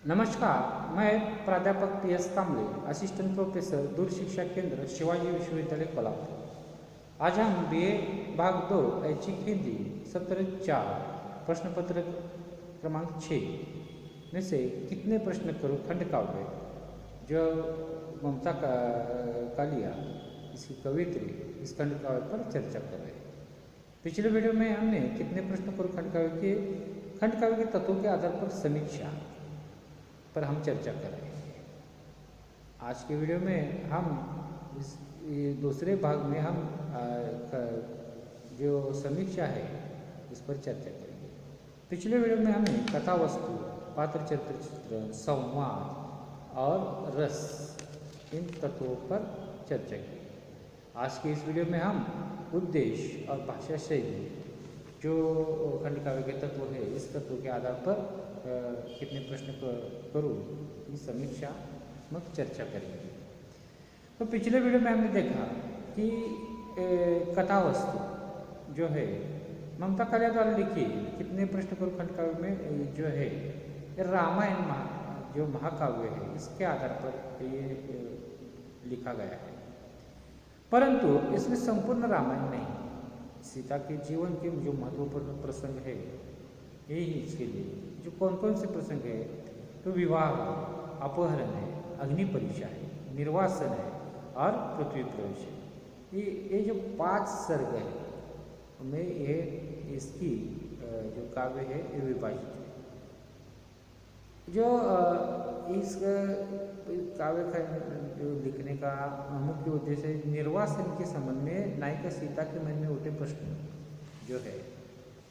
नमस्कार, मैं प्राध्यापक पी.एस. कांबळे, असिस्टेंट प्रोफेसर दूर शिक्षा केंद्र शिवाजी विश्वविद्यालय कोल्हापुर। आज हम बीए भाग 2 ऐच्छिक हिंदी सत्र 4 प्रश्न पत्र क्रमांक 6 में से कितने प्रश्न करूँ खंड काव्य जो ममता कालिया इसकी कवित्री इस खंड काव्य पर चर्चा कर रहे हैं। पिछले वीडियो में हमने कितने प्रश्न करूँ खंड काव्य के तत्वों के आधार पर समीक्षा पर हम चर्चा कर रहे हैं। आज के वीडियो में हम ये दूसरे भाग में हम जो समीक्षा है इस पर चर्चा करेंगे। पिछले वीडियो में हमने कथा वस्तु, पात्र चरित्र चित्रण, संवाद और रस इन तत्वों पर चर्चा की। आज के इस वीडियो में हम उद्देश्य और भाषा शैली जो खंड काव्य के तत्व है इस तत्व के आधार पर कितने प्रश्न करूँ की समीक्षात्मक चर्चा करेंगे। तो पिछले वीडियो में हमने देखा कि कथा वस्तु जो है ममता कालिया द्वारा लिखी कितने प्रश्न करूँ खंड काव्य में जो है रामायण जो महाकाव्य है इसके आधार पर ये लिखा गया है, परंतु इसमें संपूर्ण रामायण नहीं। सीता के जीवन के जो महत्वपूर्ण प्रसंग है यही इसके लिए जो कौन कौन से प्रसंग है तो विवाह है, अपहरण है, अग्नि परीक्षा है, निर्वासन है और पृथ्वी प्रवेश है। ये जो 5 सर्ग है में ये इसकी जो काव्य है ये विभाजित है। जो इस काव्य का जो लिखने का मुख्य उद्देश्य है निर्वासन के संबंध में नायिका सीता के मन में उठे प्रश्न जो है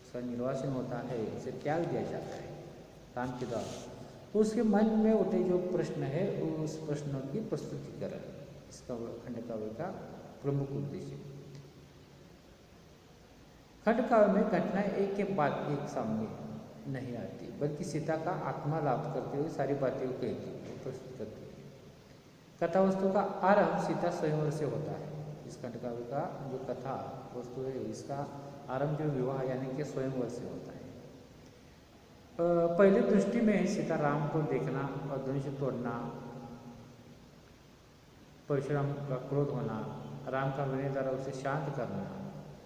उसका निर्वासन होता है, उसे त्याग दिया जाता है राम के द्वारा, तो उसके मन में उठे जो प्रश्न है उस प्रश्नों की प्रस्तुतिकरण इसका खंड काव्य का प्रमुख उद्देश्य। खंड काव्य में घटनाएं एक के बाद एक सामने नहीं आती, बल्कि सीता का आत्मा लाभ करते हुए सारी बातें को कहती है, प्रस्तुत करती है। कथा वस्तु का आरंभ सीता स्वयंवर से होता है। इस खंड काव्य का जो कथा वस्तु है इसका आरंभ जो विवाह यानी कि स्वयंवर से होता है। पहले दृष्टि में सीता राम को देखना और धनुष तोड़ना, परशुराम का क्रोध होना, राम का विनय द्वारा उसे शांत करना,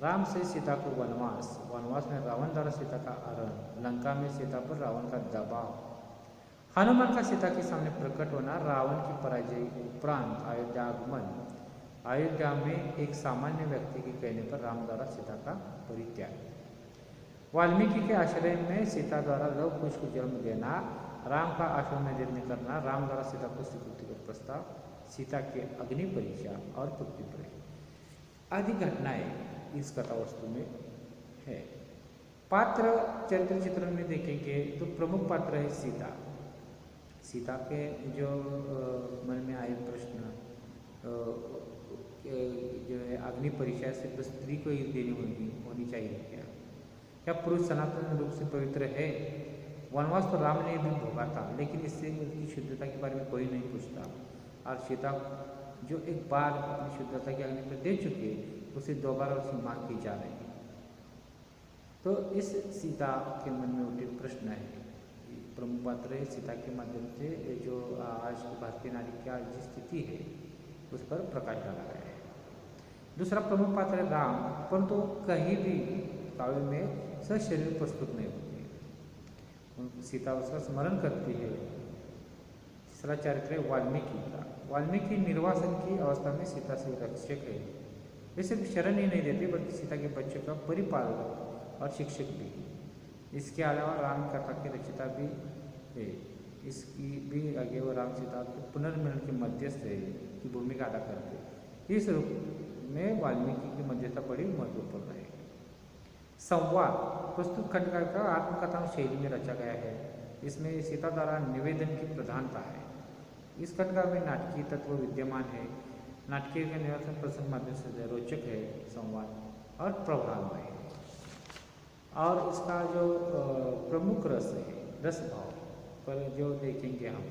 राम से सीता को वनवास में रावण द्वारा सीता का आरोहण, लंका में सीता पर रावण का दबाव, हनुमान का सीता के सामने प्रकट होना, रावण की पराजय उपरांत अयोध्या आगमन, अयोध्या में एक सामान्य व्यक्ति के कहने पर राम द्वारा सीता का परित्याग, वाल्मीकि के आश्रय में सीता द्वारा लव कुश को जन्म देना, राम का आश्रम में निर्णय करना, राम द्वारा सीता को स्वीकृति का प्रस्ताव, सीता के अग्नि परीक्षा और पृथ्वी पर आदि घटनाएं इस कथा वस्तु में है। पात्र चरित्र चित्रण में देखेंगे तो प्रमुख पात्र है सीता। सीता के जो मन में आए प्रश्न जो है अग्नि परीक्षा सिर्फ स्त्री को ही देनी होनी चाहिए क्या पुरुष सनातन रूप से पवित्र है। वनवास तो राम ने भी भोगा था, लेकिन इससे उसकी शुद्धता के बारे में कोई नहीं पूछता, और सीता जो एक बार अपनी शुद्धता की अग्नि पर दे चुके उसे दोबारा उसकी मांग की जा रही है। तो इस सीता के मन में उठे प्रश्न है, प्रमुख पात्र है सीता के माध्यम से जो आज की भारतीय नारी की आज जिस स्थिति है उस पर प्रकाश डाला गया है। दूसरा प्रमुख पात्र है राम, परंतु कहीं भी काव्य में सशरीर प्रस्तुत नहीं होती है, सीता उसका स्मरण करती है। तीसरा चरित्र है वाल्मीकि का। वाल्मीकि निर्वासन की अवस्था में सीता से रक्षक है, वे सिर्फ शरण ही नहीं देते बल्कि सीता के बच्चों का परिपालक और शिक्षक भी। इसके अलावा राम कथा के रचयिता भी है, इसकी भी आगे वो राम सीता के पुनर्मिलन के मध्यस्थ है की भूमिका अदा करते। इस रूप में वाल्मीकि की मध्यस्थता बड़ी महत्वपूर्ण है। संवाद प्रस्तुत खंड का आत्मकथा शैली में रचा गया है। इसमें सीता द्वारा निवेदन की प्रधानता है। इस खंड में नाटकीय तत्व विद्यमान है। नाटकीय का निवासन प्रसंग माध्यम से रोचक है, संवाद और प्रभावमय है। और इसका जो प्रमुख रस है, रस भाव पर जो देखेंगे हम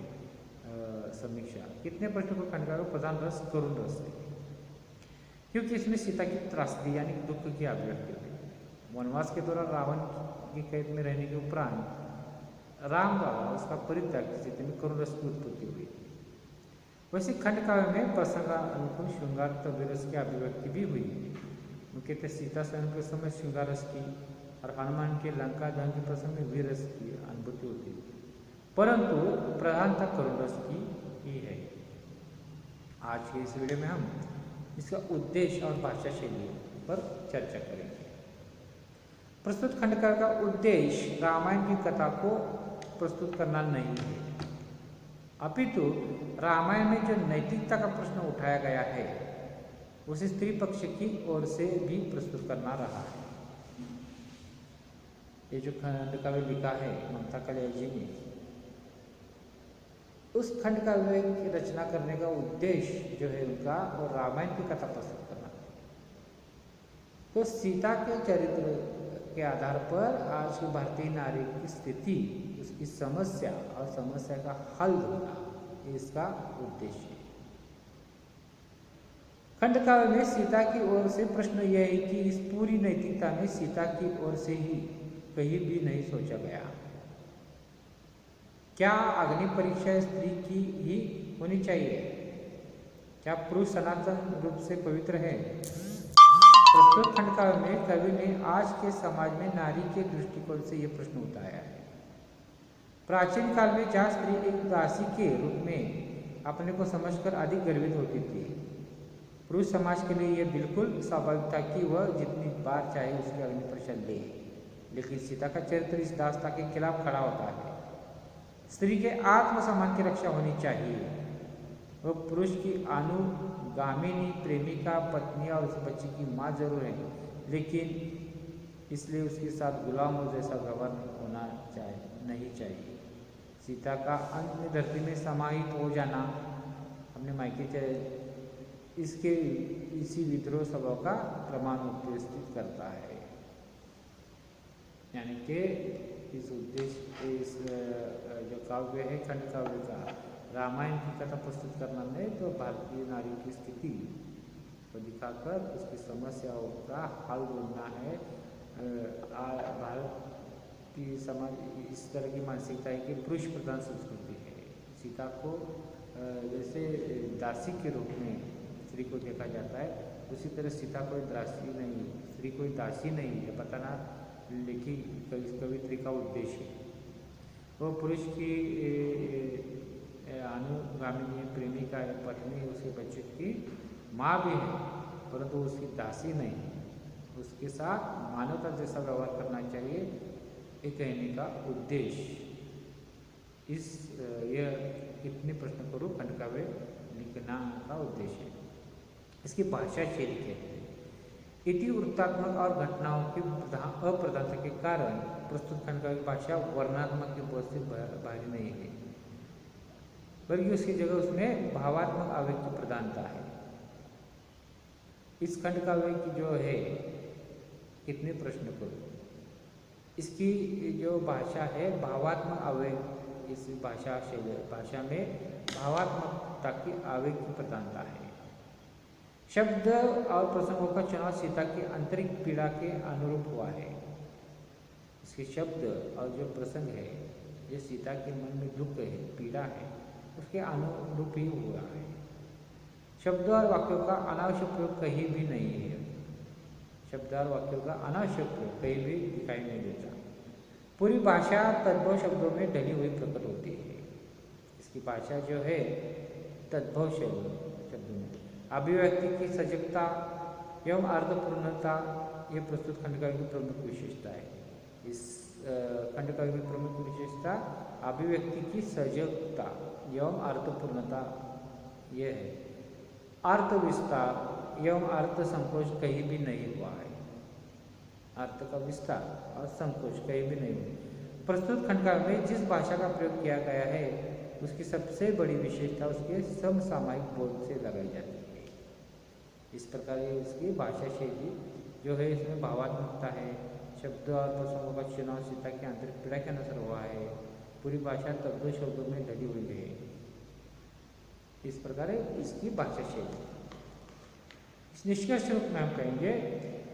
समीक्षा कितने प्रश्नों को खंड का प्रधान रस करुण रस है, क्योंकि इसमें सीता की त्रासदी यानी दुख की अभिव्यक्ति है। वनवास के दौरान रावण की कैद में रहने के उपरांत राम द्वारा उसका परित्याग की स्थिति में करुण रस की उत्पत्ति हुई। वैसे खंड काव्य में प्रसंगानुकूल श्रृंगार तव्य रस की अभिव्यक्ति भी हुई है। मुख्यतः सीता स्वयं के समय श्रृंगार रस की और हनुमान के लंका दहन के प्रसंग में वीर रस की अनुभूति होती है, परंतु प्रधानता करुण रस की ही है। आज के इस वीडियो में हम इसका उद्देश्य और भाषा शैली पर चर्चा करेंगे। प्रस्तुत खंड काव्य का उद्देश्य रामायण की कथा को प्रस्तुत करना नहीं है, अपितु रामायण में जो नैतिकता का प्रश्न उठाया गया है उसे स्त्री पक्ष की ओर से भी प्रस्तुत करना रहा है। ये जो खंड काव्य लिखा है ममता कालिया जी ने, उस खंड काव्य की रचना करने का उद्देश्य जो है उनका और रामायण की कथा प्रस्तुत करना। तो सीता के चरित्र के आधार पर आज की भारतीय नारी की स्थिति, उसकी समस्या और समस्या का हल ढूंढना, इसका उद्देश्य है। खंड काव्य में सीता की ओर से प्रश्न यह है कि इस पूरी नैतिकता में सीता की ओर से ही कहीं भी नहीं सोचा गया। क्या अग्नि परीक्षा स्त्री की ही होनी चाहिए? क्या पुरुष सनातन रूप से पवित्र है? प्रस्तुत खंड काव्य में कवि ने आज के समाज में नारी के दृष्टिकोण से यह प्रश्न उठाया है। प्राचीन काल में जहाँ स्त्री एक दासी के रूप में अपने को समझकर अधिक गर्वित होती थी, पुरुष समाज के लिए यह बिल्कुल स्वाभाविक था कि वह जितनी बार चाहे उसकी अग्नि परीक्षा ले। लेकिन सीता का चरित्र इस दासता के खिलाफ खड़ा होता है। स्त्री के आत्मसम्मान की रक्षा होनी चाहिए। वह पुरुष की अनुगामिनी, प्रेमिका, पत्नी और उस बच्चे की माँ जरूर है, लेकिन इसलिए उसके साथ गुलामों जैसा व्यवहार होना नहीं चाहिए। सीता का अंत में धरती में समाहित हो जाना हमने मायके इसके इसी विद्रोह स्वभाव का प्रमाण उपस्थित करता है। यानी कि इस उद्देश्य, इस जो काव्य है खंड काव्य का रामायण की कथा प्रस्तुत करना नहीं, तो भारतीय नारी की स्थिति को दिखाकर उसकी समस्याओं का हल ढूंढना है। भारत की समाज इस तरह की मानसिकता है कि पुरुष प्रधान संस्कृति है। सीता को जैसे दासी के रूप में स्त्री को देखा जाता है, उसी तरह सीता कोई दासी नहीं, स्त्री कोई दासी नहीं है, बताना लिखी कवित्री का उद्देश्य है। वो पुरुष की अनुगामिनी, प्रेमिका है, पत्नी, उसके बच्चे की माँ भी है, परंतु उसकी दासी नहीं। उसके साथ मानवता जैसा व्यवहार करना चाहिए, ये कहने का उद्देश्य इस यह इतने प्रश्न करो खंड काव्य लिखना का उद्देश्य है। इसकी भाषा शैली कहते हैं। इतिवृत्तात्मक और घटनाओं की अप्रधानता के कारण प्रस्तुत खंड काव्य की भाषा वर्णनात्मक के बोध से भारी नहीं है, बल्कि उसकी जगह उसमें भावात्मक आवेग की प्रधानता है। इस खंड काव्य की जो है कितने प्रश्न करो, इसकी जो भाषा है भावात्मक आवेग, इस भाषा में भावात्मकता की आवेग की प्रधानता है। शब्द और प्रसंगों का चुनाव सीता की आंतरिक पीड़ा के अनुरूप हुआ है। इसके शब्द और जो प्रसंग है, जो सीता के मन में दुख है, पीड़ा है, उसके अनुरूप ही हुआ है। शब्द और वाक्यों का अनावश्यक प्रयोग कहीं भी नहीं है। शब्द और वाक्यों का अनावश्यक प्रयोग कहीं भी दिखाई नहीं देता। पूरी भाषा तद्भव शब्दों में ढली हुई प्रकट होती है। इसकी भाषा जो है तद्भव शब्दों में अभिव्यक्ति की सजगता एवं अर्थपूर्णता, ये प्रस्तुत खंड काव्य की प्रमुख विशेषता है। इस खंड काव्य की प्रमुख विशेषता अभिव्यक्ति की सजगता एवं अर्थपूर्णता यह है। अर्थ विस्तार एवं अर्थ संकोच कहीं भी नहीं हुआ है। अर्थ का विस्तार और संकोच कहीं भी नहीं हुआ। प्रस्तुत खंड काव्य में जिस भाषा का प्रयोग किया गया है उसकी सबसे बड़ी विशेषता उसके समसामयिक बोध से लगाई जाती है। इस प्रकार इसकी भाषा शैली जो है, इसमें भावात्मकता है। शब्द और प्रसंगों का चुनाव सीता की आंतरिक पीड़ा के अनुसार हुआ है। पूरी भाषा तद्भव शब्दों में ढली हुई है। इस प्रकार इसकी भाषा शैली। इस निष्कर्ष रूप में हम कहेंगे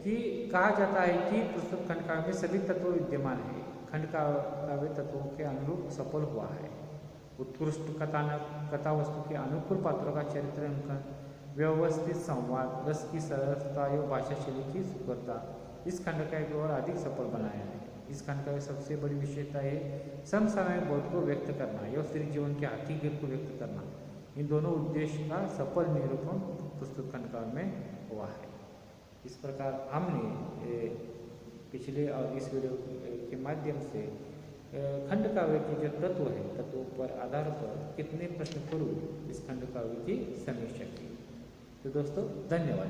कि कहा जाता है कि प्रस्तुत खंड काव्य में सभी तत्व विद्यमान है, खंड काव्य तत्वों के अनुरूप सफल हुआ है। उत्कृष्ट कथा वस्तु के अनुकूल पात्रों का चरित्र अंकन, व्यवस्थित संवाद, रस की सरलता एवं भाषा शैली की सुंदरता इस खंड काव्य को और अधिक सफल बनाया है। इस खंड काव्य सबसे बड़ी विशेषता है समसामयिक बोध को व्यक्त करना एवं स्त्री जीवन के हकीकत को व्यक्त करना। इन दोनों उद्देश्य का सफल निरूपण प्रस्तुत खंड काव्य में हुआ है। इस प्रकार हमने पिछले और इस वीडियो के माध्यम से खंड काव्य के जो तत्व है, तत्वों पर आधार पर कितने प्रश्न पूर्व इस खंड काव्य की समीक्षा की। तो दोस्तों धन्यवाद।